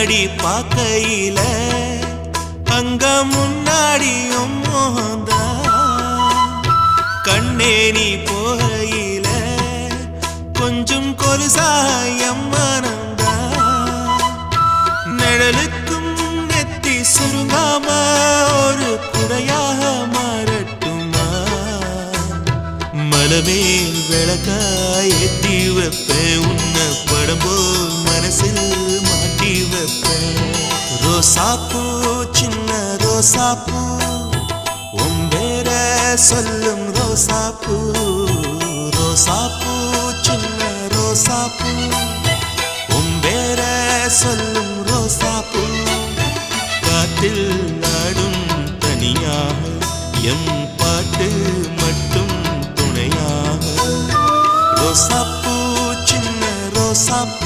பின்னாடி பார்க்கையில அங்க முன்னாடியும் மோகந்தா கண்ணே நீ போகையில கொஞ்சம் கொலுசாயம் மனந்தா நிழலுக்கும் நெத்தி சுருங்காம ஒரு குறையாக மாறட்டுமா மலமேல் விளக்காய் ஏத்தி வைப்பேன் உன்னை படம் போல் மனசில் மாட்டி வைப்பேன் ரோசாப்பூ சின்ன ரோசாப்பூ உன் பேர சொல்லும் ரோசாப்பூ ரோசாப்பூ சின்ன ரோசாப்பூ உன் பேர சொல்லும் ரோசாப்பூ காத்தில் நாடும் தனியாக எம் பாட்டு மட்டும் துணையாக ரோசாப்பூ சின்ன ரோசாப்பூ